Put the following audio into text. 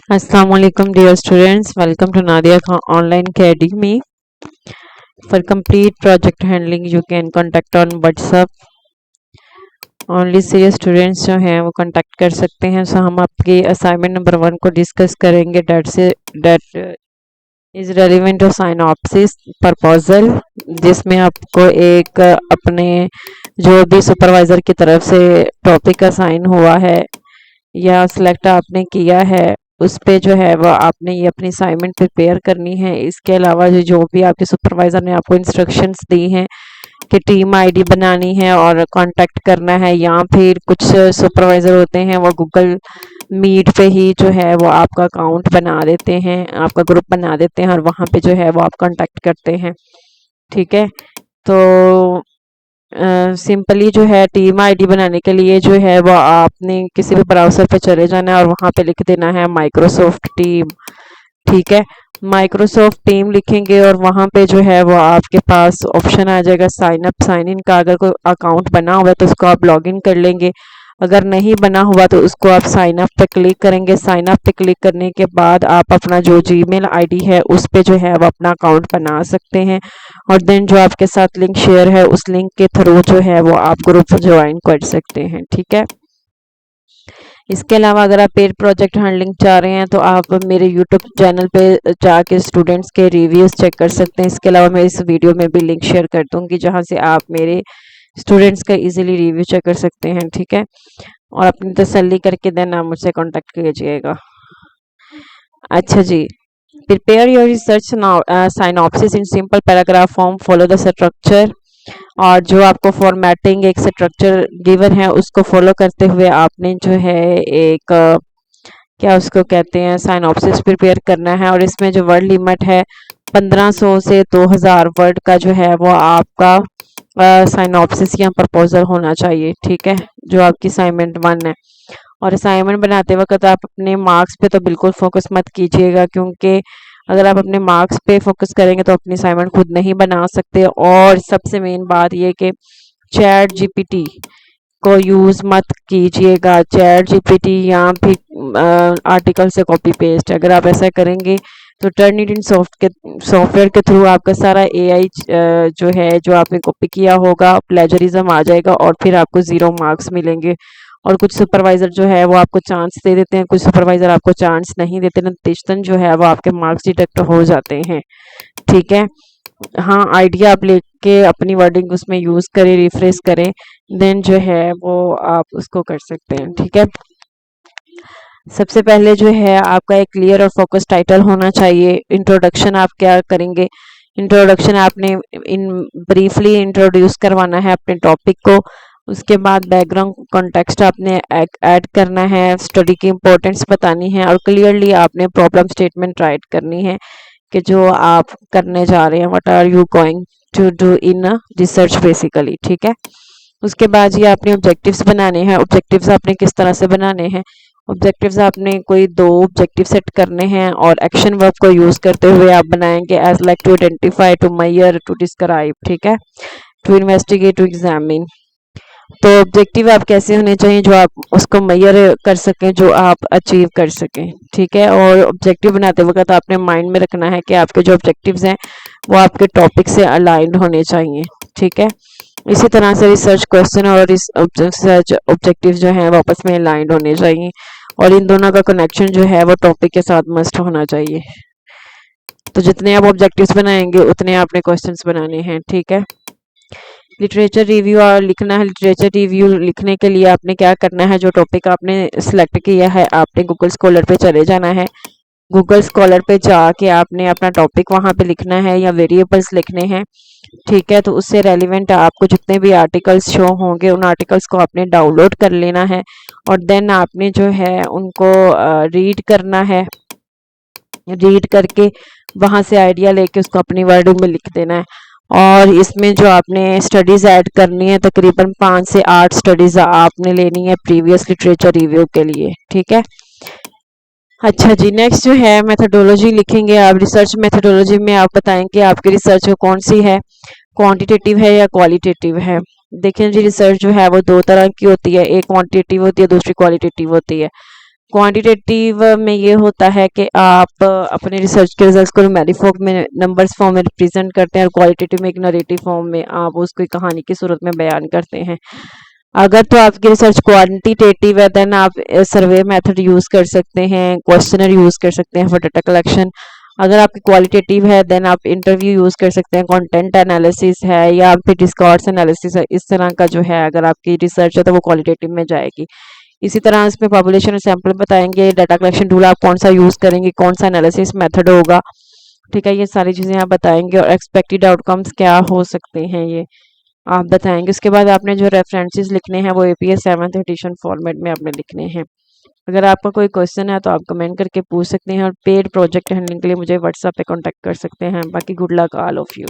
Assalamu alaikum dear students, welcome to Nadia Online Academy. For complete project handling you can contact on WhatsApp. Only serious students जो हैं वो contact कर सकते हैं। सो हम आपके असाइनमेंट नंबर 1 को डिस्कस करेंगे that is relevant to synopsis proposal, जिसमें आपको एक अपने जो भी सुपरवाइजर की तरफ से टॉपिक असाइन हुआ है या सिलेक्ट आपने किया है उस पे जो है वो आपने ये अपनी असाइनमेंट प्रिपेयर करनी है। इसके अलावा जो भी आपके सुपरवाइजर ने आपको इंस्ट्रक्शंस दी हैं कि टीम आईडी बनानी है और कांटेक्ट करना है, या फिर कुछ सुपरवाइजर होते हैं वो गूगल मीट पे ही जो है वो आपका अकाउंट बना देते हैं, आपका ग्रुप बना देते हैं और वहाँ पे जो है वो आप कांटेक्ट करते हैं। ठीक है, तो सिंपली जो है टीम आईडी बनाने के लिए जो है वो आपने किसी भी ब्राउज़र पे चले जाना है और वहाँ पे लिख देना है माइक्रोसॉफ्ट टीम। ठीक है, माइक्रोसॉफ्ट टीम लिखेंगे और वहाँ पे जो है वो आपके पास ऑप्शन आ जाएगा साइन अप साइन इन का। अगर कोई अकाउंट बना हुआ है तो उसको आप लॉग इन कर लेंगे, अगर नहीं बना हुआ तो उसको आप साइन अप पे क्लिक करेंगे। साइन अप पे क्लिक करने के बाद आप अपना जो जीमेल आईडी है उस पे जो है वो अपना अकाउंट बना सकते हैं और देन जो आपके साथ लिंक शेयर है उस लिंक के थ्रू जो है वो आप ग्रुप ज्वाइन कर सकते हैं। ठीक है, इसके अलावा अगर आप पेड प्रोजेक्ट हैंडलिंग चाह रहे हैं तो आप मेरे यूट्यूब चैनल पे जाके स्टूडेंट्स के रिव्यूज़ चेक कर सकते हैं। इसके अलावा मैं इस वीडियो में भी लिंक शेयर कर दूंगी जहां से आप मेरे स्टूडेंट्स का इजीली रिव्यू चेक कर सकते हैं। ठीक है, और अपनी तसल्ली करके देन आप मुझसे कांटेक्ट कीजिएगा। अच्छा जी, prepare your research synopsis in simple paragraph form, follow the structure. और जो आपको फॉर्मेटिंग एक स्ट्रक्चर गिवन है उसको फॉलो करते हुए आपने जो है एक क्या उसको कहते हैं साइनॉप्सिस प्रिपेयर करना है। और इसमें जो वर्ड लिमिट है 1500 से 2000 वर्ड का जो है वो आपका साइनॉप्सिस या प्रपोजल होना चाहिए। ठीक है, जो आपकी असाइनमेंट 1 है। और असाइनमेंट बनाते वक्त आप अपने मार्क्स पे तो बिल्कुल फोकस मत कीजिएगा, क्योंकि अगर आप अपने मार्क्स पे फोकस करेंगे तो अपनी असाइनमेंट खुद नहीं बना सकते। और सबसे मेन बात ये कि चैट जीपीटी को यूज़ मत कीजिएगा, चैट जीपीटी या फिर आर्टिकल से कॉपी पेस्ट। अगर आप ऐसा करेंगे तो टर्निटिन सॉफ्टवेयर के थ्रू आपका सारा एआई जो है जो आपने कॉपी किया होगा प्लेजरिज्म आ जाएगा और फिर आपको 0 मार्क्स मिलेंगे। और कुछ सुपरवाइजर जो है वो आपको चांस दे देते हैं, कुछ सुपरवाइजर आपको चांस नहीं देते, नतीजतन जो है वो आपके मार्क्स डिडक्ट हो जाते हैं। ठीक है, हाँ आइडिया आप लेके अपनी वर्डिंग उसमें यूज करें, रिफ्रेश करें, देन जो है वो आप उसको कर सकते हैं। ठीक है, सबसे पहले जो है आपका एक क्लियर और फोकस टाइटल होना चाहिए। इंट्रोडक्शन आप क्या करेंगे, इंट्रोडक्शन आपने इन ब्रीफली इंट्रोड्यूस करवाना है अपने टॉपिक को। उसके बाद बैकग्राउंड कॉन्टेक्स्ट आपने ऐड करना है, स्टडी की इम्पोर्टेंस बतानी है और क्लियरली आपने प्रॉब्लम स्टेटमेंट राइट करनी है कि जो आप करने जा रहे हैं, what are you going to do in research basically. ठीक है, उसके बाद ये आपने ऑब्जेक्टिव्स बनाने हैं। ऑब्जेक्टिव्स आपने किस तरह से बनाने हैं, ऑब्जेक्टिव्स आपने कोई 2 ऑब्जेक्टिव सेट करने हैं और एक्शन वर्ब को यूज करते हुए आप बनाएंगे as like to identify, to measure, to describe. ठीक है, टू इन्वेस्टिगेट, टू एग्जामिन। तो ऑब्जेक्टिव आप कैसे होने चाहिए जो आप उसको मेजर कर सकें, जो आप अचीव कर सकें। ठीक है, और ऑब्जेक्टिव बनाते वक्त आपने माइंड में रखना है कि आपके जो ऑब्जेक्टिव्स हैं वो आपके टॉपिक से अलाइंड होने चाहिए। ठीक है, इसी तरह से रिसर्च क्वेश्चन और रिसर्च ऑब्जेक्टिव जो हैं वो आपस में अलाइंड होने चाहिए और इन दोनों का कनेक्शन जो है वो टॉपिक के साथ मस्ट होना चाहिए। तो जितने आप ऑब्जेक्टिव्स बनाएंगे उतने आपने क्वेश्चंस बनाने हैं। ठीक है, लिटरेचर रिव्यू और लिखना है। लिटरेचर रिव्यू लिखने के लिए आपने क्या करना है, जो टॉपिक आपने सिलेक्ट किया है आपने गूगल स्कॉलर पे चले जाना है। गूगल स्कॉलर पे जाके आपने अपना टॉपिक वहाँ पे लिखना है या वेरिएबल्स लिखने हैं। ठीक है, तो उससे रेलिवेंट आपको जितने भी आर्टिकल्स शो होंगे उन आर्टिकल्स को आपने डाउनलोड कर लेना है और देन आपने जो है उनको रीड करना है। रीड करके वहाँ से आइडिया लेके उसको अपनी वर्डिंग में लिख देना है। और इसमें जो आपने स्टडीज़ ऐड करनी है तकरीबन 5 से 8 स्टडीज़ आपने लेनी है प्रीवियस लिटरेचर रिव्यू के लिए। ठीक है, अच्छा जी, नेक्स्ट जो है मेथोडोलॉजी लिखेंगे आप। रिसर्च मेथोडोलॉजी में आप बताएंगे आपकी रिसर्च कौन सी है, क्वांटिटेटिव है या क्वालिटेटिव है। देखिए जी, रिसर्च जो है वो 2 तरह की होती है, एक क्वांटिटेटिव होती है, दूसरी क्वालिटेटिव होती है। क्वांटिटेटिव में ये होता है कि आप अपने रिसर्च के रिजल्ट्स को न्यूमेरिक फॉर्म में नंबर्स फॉर्म में रिप्रेजेंट करते हैं, और क्वालिटेटिव में एक नरेटिव फॉर्म में आप उसको एक कहानी की सूरत में बयान करते हैं। अगर तो आपकी रिसर्च क्वांटिटेटिव है देन आप सर्वे मेथड यूज़ कर सकते हैं, क्वेश्चनर यूज़ कर सकते हैं फॉर डाटा कलेक्शन। अगर आपकी क्वालिटेटिव है देन आप इंटरव्यू यूज़ कर सकते हैं, कंटेंट एनालिसिस है या फिर डिस्कॉर्ड्स एनालिसिस है, इस तरह का जो है अगर आपकी रिसर्च है तो वो क्वालिटेटिव में जाएगी। इसी तरह इसमें पॉपुलेशन और सैंपल बताएंगे, डाटा कलेक्शन टूल आप कौन सा यूज़ करेंगे, कौन सा एनालिसिस मेथड होगा, ठीक है, ये सारी चीज़ें आप बताएंगे, और एक्सपेक्टेड आउटकम्स क्या हो सकते हैं ये आप बताएंगे। उसके बाद आपने जो रेफरेंसेस लिखने हैं वो APA 7th एडिशन फॉर्मेट में आपने लिखने हैं। अगर आपका कोई क्वेश्चन है तो आप कमेंट करके पूछ सकते हैं, और पेड प्रोजेक्ट हैंडलिंग के लिए मुझे व्हाट्सएप पे कांटेक्ट कर सकते हैं। बाकी good luck all of you.